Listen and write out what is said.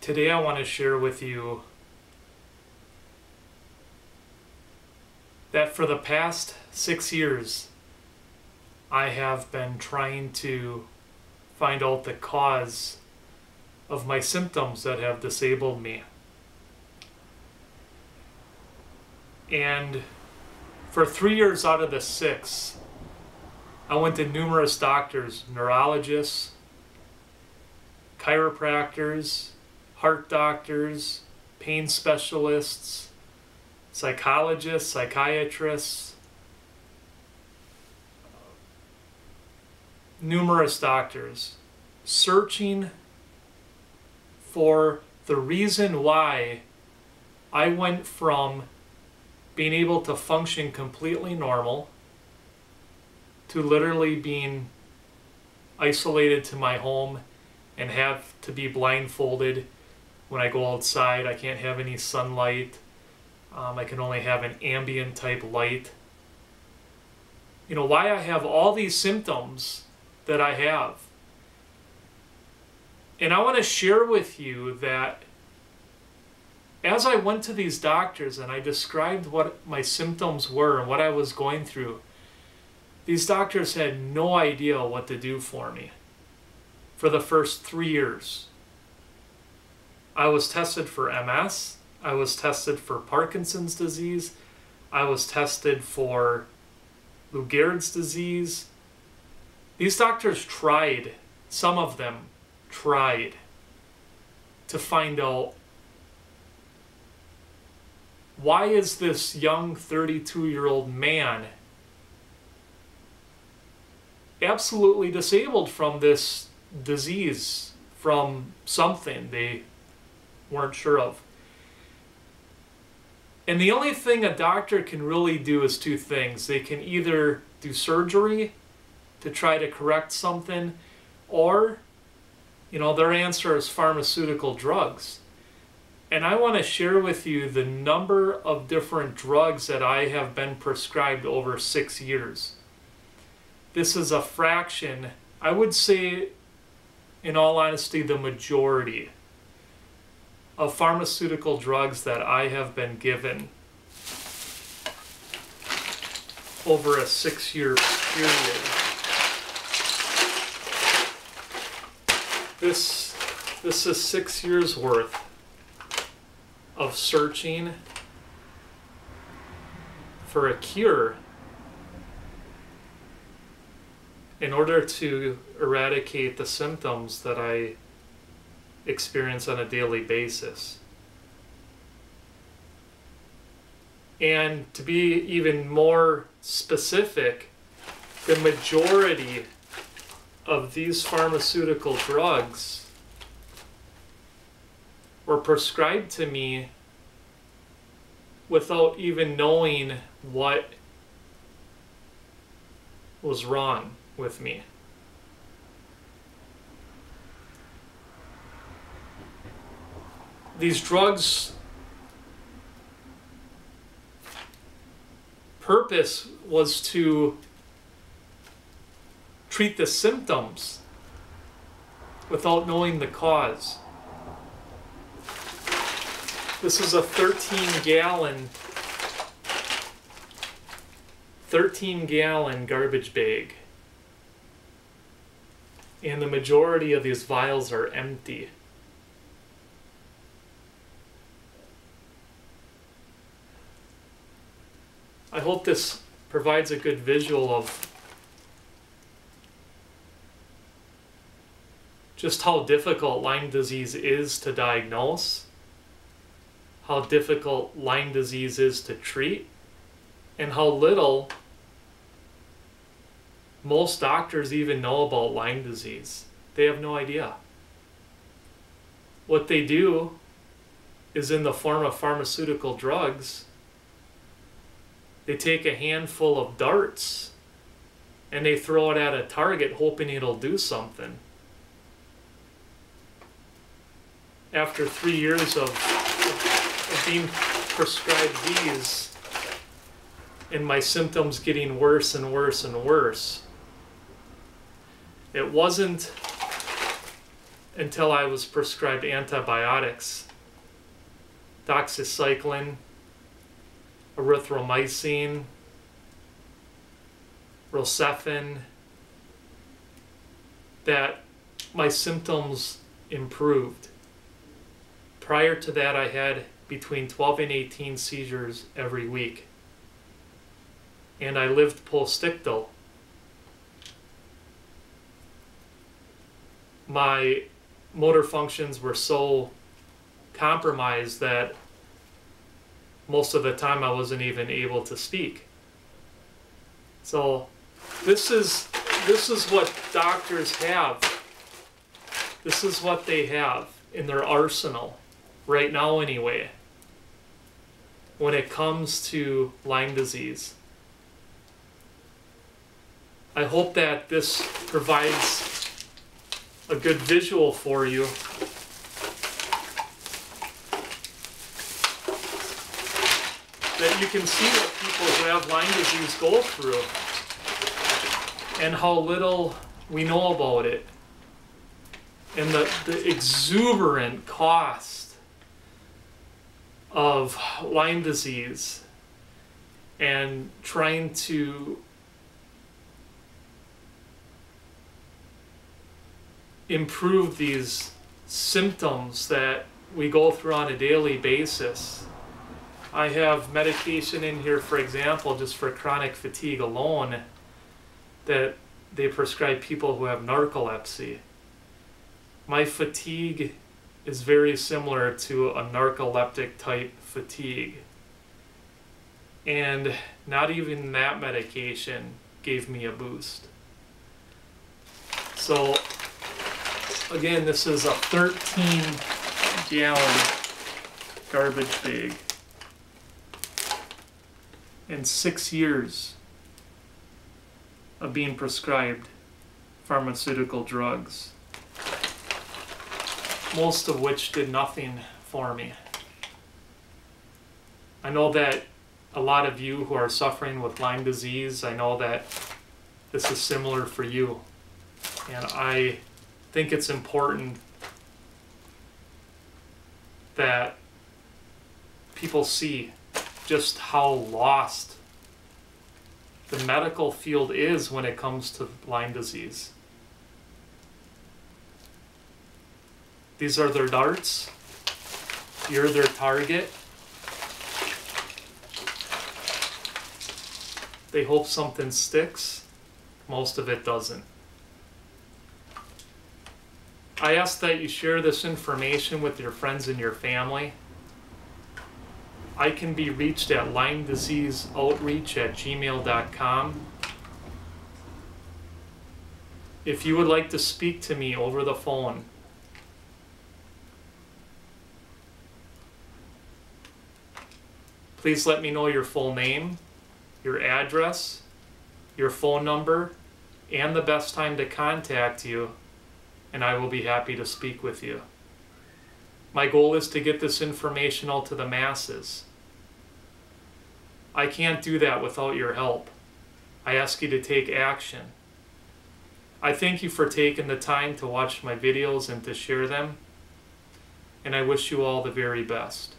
Today I want to share with you that for the past 6 years I have been trying to find out the cause of my symptoms that have disabled me. And for 3 years out of the 6, I went to numerous doctors, neurologists, chiropractors, heart doctors, pain specialists, psychologists, psychiatrists, numerous doctors, searching for the reason why I went from being able to function completely normal to literally being isolated to my home and have to be blindfolded when I go outside. I can't have any sunlight. I can only have an ambient type light. You know, why I have all these symptoms that I have. And I want to share with you that as I went to these doctors and I described what my symptoms were and what I was going through, these doctors had no idea what to do for me for the first 3 years. I was tested for MS, I was tested for Parkinson's disease, I was tested for Lou Gehrig's disease. These doctors tried, some of them tried, to find out why is this young 32-year-old man absolutely disabled from this disease, from something they weren't sure of. And the only thing a doctor can really do is two things. They can either do surgery to try to correct something, or, you know, their answer is pharmaceutical drugs. And I want to share with you the number of different drugs that I have been prescribed over 6 years. This is a fraction, I would say, in all honesty, the majority of pharmaceutical drugs that I have been given over a 6-year period. This is 6 years worth of searching for a cure in order to eradicate the symptoms that I experience on a daily basis. And to be even more specific, the majority of these pharmaceutical drugs were prescribed to me without even knowing what was wrong with me. These drugs' purpose was to treat the symptoms without knowing the cause. This is a 13-gallon garbage bag. And the majority of these vials are empty. I hope this provides a good visual of just how difficult Lyme disease is to diagnose, how difficult Lyme disease is to treat, and how little most doctors even know about Lyme disease. They have no idea. What they do is in the form of pharmaceutical drugs. They take a handful of darts and they throw it at a target hoping it'll do something. After 3 years of being prescribed these and my symptoms getting worse and worse and worse, it wasn't until I was prescribed antibiotics, doxycycline, erythromycin, Rocephin, that my symptoms improved. Prior to that, I had between 12 and 18 seizures every week. And I lived post-ictal. My motor functions were so compromised that most of the time I wasn't even able to speak. So this is what doctors have. This is what they have in their arsenal right now anyway when it comes to Lyme disease. I hope that this provides a good visual for you. That you can see what people who have Lyme disease go through and how little we know about it, and the exuberant cost of Lyme disease, and trying to improve these symptoms that we go through on a daily basis. I have medication in here, for example, just for chronic fatigue alone, that they prescribe people who have narcolepsy. My fatigue is very similar to a narcoleptic type fatigue. And not even that medication gave me a boost. So again, this is a 13-gallon garbage bag. And 6 years of being prescribed pharmaceutical drugs, most of which did nothing for me. I know that a lot of you who are suffering with Lyme disease, I know that this is similar for you. And I think it's important that people see just how lost the medical field is when it comes to Lyme disease. These are their darts. You're their target. They hope something sticks. Most of it doesn't. I ask that you share this information with your friends and your family. I can be reached at LymeDiseaseOutreach@gmail.com. If you would like to speak to me over the phone, please let me know your full name, your address, your phone number, and the best time to contact you, and I will be happy to speak with you. My goal is to get this information out to the masses. I can't do that without your help. I ask you to take action. I thank you for taking the time to watch my videos and to share them, and I wish you all the very best.